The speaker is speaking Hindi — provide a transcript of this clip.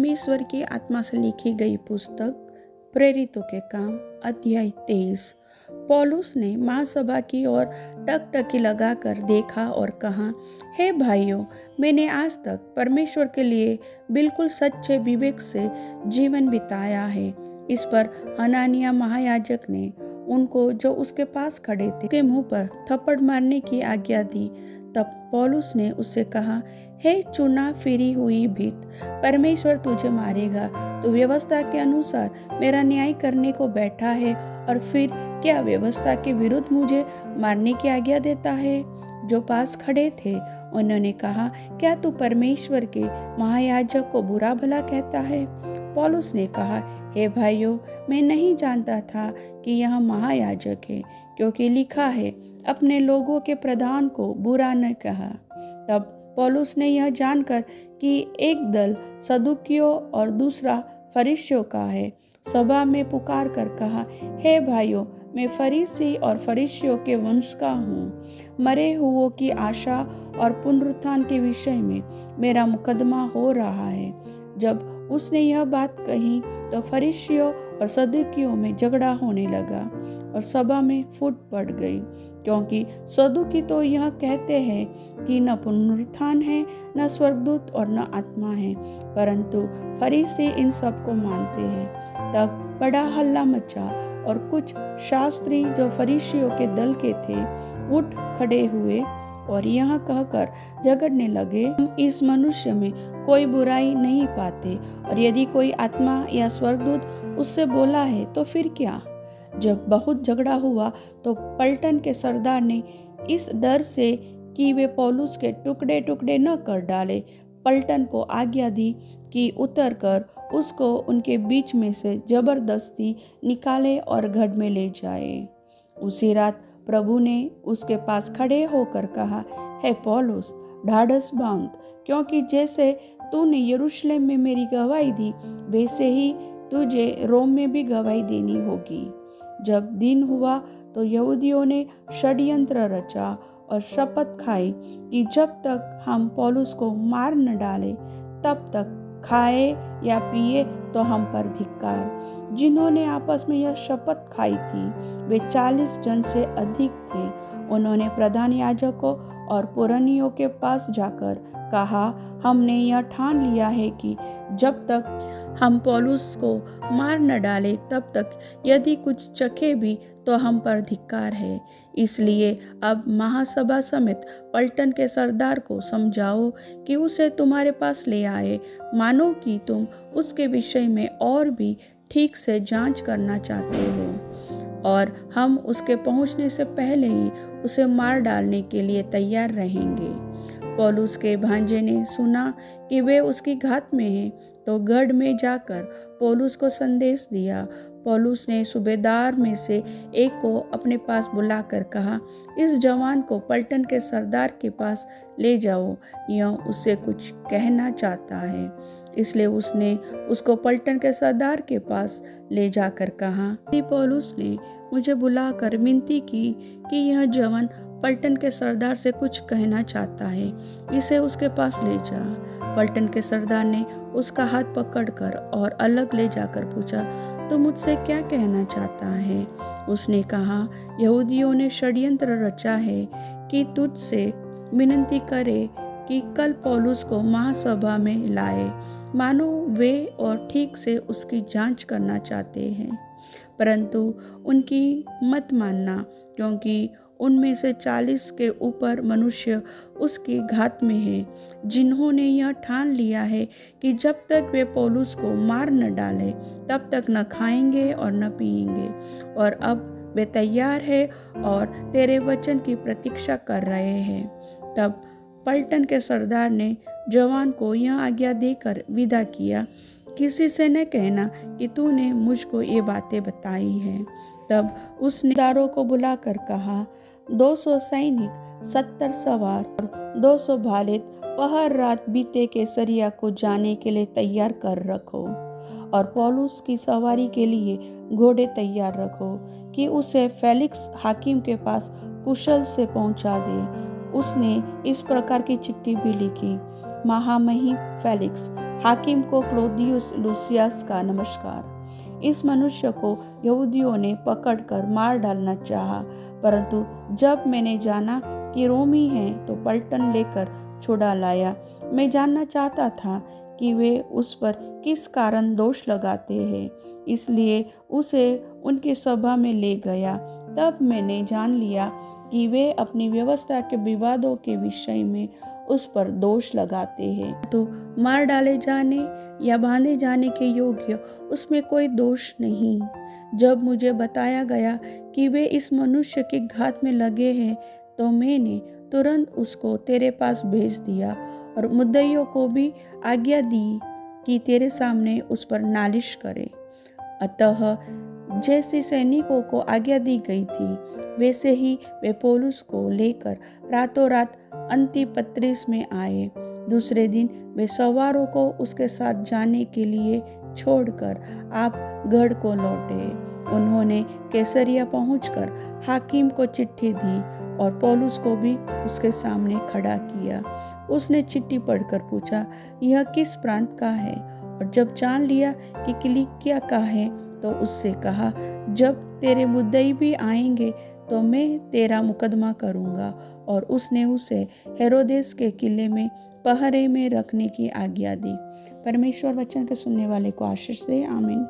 परमेश्वर की आत्मा से लिखी गई पुस्तक प्रेरितों के काम अध्याय 23। पौलुस ने महासभा की ओर टकटकी लगाकर देखा और कहा, हे भाइयों, मैंने आज तक परमेश्वर के लिए बिल्कुल सच्चे विवेक से जीवन बिताया है। इस पर हनानिया महायाजक ने उनको जो उसके पास खड़े थे के मुंह पर थप्पड़ मारने की आज्ञा दी। तब पौलुस ने उससे कहा, हे चुना फिरी हुई भीत, परमेश्वर तुझे मारेगा। तो व्यवस्था के अनुसार मेरा न्याय करने को बैठा है और फिर क्या व्यवस्था के विरुद्ध मुझे मारने की आज्ञा देता है? जो पास खड़े थे उन्होंने कहा, क्या तू परमेश्वर के महायाजक को बुरा भला कहता है? पौलुस ने कहा, हे भाइयों, मैं नहीं जानता था कि यह महायाजक है, क्योंकि लिखा है, अपने लोगों के प्रधान को बुरा न कहा। तब पौलुस ने यह जानकर कि एक दल सदुकियों और दूसरा फरीसियों का है, सभा में पुकार कर कहा, हे भाइयों, मैं फरीसी और फरीसियों के वंश का हूँ। मरे हुओं की आशा और पुनरुत्थान के विषय में मेरा मुकदमा हो रहा है। जब उसने यह बात कही तो फरीसियों और सदुकियों में झगड़ा होने लगा और सभा में फूट पड़ गई, क्योंकि सदुकी तो यह कहते हैं कि न पुनरुत्थान है, न स्वर्गदूत और न आत्मा है, परंतु फरीसी इन सब को मानते हैं। तब बड़ा हल्ला मचा और कुछ शास्त्री जो फरीसियों के दल के थे उठ खड़े हुए और यह कहकर झगड़ने लगे, हम इस मनुष्य में कोई बुराई नहीं पाते, और यदि कोई आत्मा या स्वर्गदूत उससे बोला है तो फिर क्या? जब बहुत झगड़ा हुआ तो पलटन के सरदार ने इस डर से कि वे पौलुस के टुकड़े टुकड़े न कर डाले, पलटन को आज्ञा दी कि उतरकर उसको उनके बीच में से जबरदस्ती निकाले और गढ़ में ले जाए। उसी रात प्रभु ने उसके पास खड़े होकर कहा, हे पौलुस, ढाढ़स बांध, क्योंकि जैसे तूने यरूशलेम में मेरी गवाही दी, वैसे ही तुझे रोम में भी गवाही देनी होगी। जब दिन हुआ तो यहूदियों ने षड्यंत्र रचा और शपथ खाई कि जब तक हम पौलुस को मार न डाले तब तक खाए या पिए तो हम पर धिक्कार। जिन्होंने आपस में यह शपथ खाई थी वे 40 जन से अधिक थे। उन्होंने प्रधान याजकों और पुरनियों के पास जाकर कहा, हमने यह ठान लिया है कि जब तक हम पौलुस को मार न डाले तब तक यदि कुछ चखे भी तो हम पर धिक्कार है। इसलिए अब महासभा समेत पलटन के सरदार को समझाओ कि उसे तुम्हारे पास ले आए, मानो कि तुम उसके विषय में और भी ठीक से जांच करना चाहते हो, और हम उसके पहुंचने से पहले ही उसे मार डालने के लिए तैयार रहेंगे। पौलुस के भांजे ने सुना कि वे उसकी घात में हैं, तो गढ़ में जाकर पौलुस को संदेश दिया। पौलुस ने सूबेदार में से एक को अपने पास बुलाकर कहा, इस जवान को पलटन के सरदार के पास ले जाओ, यह उससे कुछ कहना चाहता है। इसलिए उसने उसको पलटन के सरदार के पास ले जाकर कहा, पौलुस ने मुझे बुलाकर विनती की कि यह जवान पलटन के सरदार से कुछ कहना चाहता है, इसे उसके पास ले जा। पलटन के सरदार ने उसका हाथ पकड़कर और अलग ले जाकर पूछा, तो मुझसे क्या कहना चाहता है? उसने कहा, यहूदियों ने षड्यंत्र रचा है कि तुझसे विनती करे कि कल पौलुस को महासभा में लाए, मानो वे और ठीक से उसकी जांच करना चाहते हैं, परंतु उनकी मत मानना, क्योंकि उनमें से 40 के ऊपर मनुष्य उसकी घात में है, जिन्होंने यह ठान लिया है कि जब तक वे पौलुस को मार न डाले तब तक न खाएंगे और न पिएंगे, और अब वे तैयार है और तेरे वचन की प्रतीक्षा कर रहे हैं। तब पलटन के सरदार ने जवान को यह आज्ञा देकर विदा किया, किसी से न कहना कि तूने मुझको ये बातें बताई हैं। तब उसने दारों को बुलाकर कहा, 200 सैनिक, 70 सवार और 200 भालित पहर रात बीते केसरिया को जाने के लिए तैयार कर रखो, और पौलुस की सवारी के लिए घोड़े तैयार रखो कि उसे फेलिक्स हाकिम के पास कुशल से पहुंचा दे। उसने इस प्रकार की चिट्ठी भी लिखी, महामहिम फेलिक्स, हाकिम को क्लौदियुस लूसियस का नमस्कार। इस मनुष्य को यहूदियों ने पकड़कर मार डालना चाहा, परंतु जब मैंने जाना कि रोमी हैं तो पलटन लेकर छुड़ा लाया। मैं जानना चाहता था कि वे उस पर किस कारण दोष लगाते हैं, इसलिए उसे उनकी सभा में ले गया। तब मैंने जान लिया कि वे अपनी व्यवस्था के विवादों के विषय में उस पर दोष लगाते हैं, तो मार डाले जाने या बांधे जाने के योग्य उसमें कोई दोष नहीं। जब मुझे बताया गया कि वे इस मनुष्य के घात में लगे हैं, तो मैंने तुरंत उसको तेरे पास भेज दिया और मुद्दइयों को भी आज्ञा दी कि तेरे सामने उस पर नालिश करे। अतः जैसी सैनिकों को आज्ञा दी गई थी, वैसे ही वे पौलुस को लेकर रातों रात अंतिपत्रिस में आए। दूसरे दिन वे सवारों को उसके साथ जाने के लिए छोड़कर आप गढ़ को लौटे। उन्होंने कैसरिया पहुंचकर हाकिम को चिट्ठी दी और पौलुस को भी उसके सामने खड़ा किया। उसने चिट्ठी पढ़कर पूछा, यह किस प्रांत का है? और जब जान लिया कि किलिकिया का है, तो उससे कहा, जब तेरे मुद्दई भी आएंगे तो मैं तेरा मुकदमा करूँगा। और उसने उसे हेरोदेस के किले में पहरे में रखने की आज्ञा दी। परमेश्वर वचन के सुनने वाले को आशीष दे। आमीन।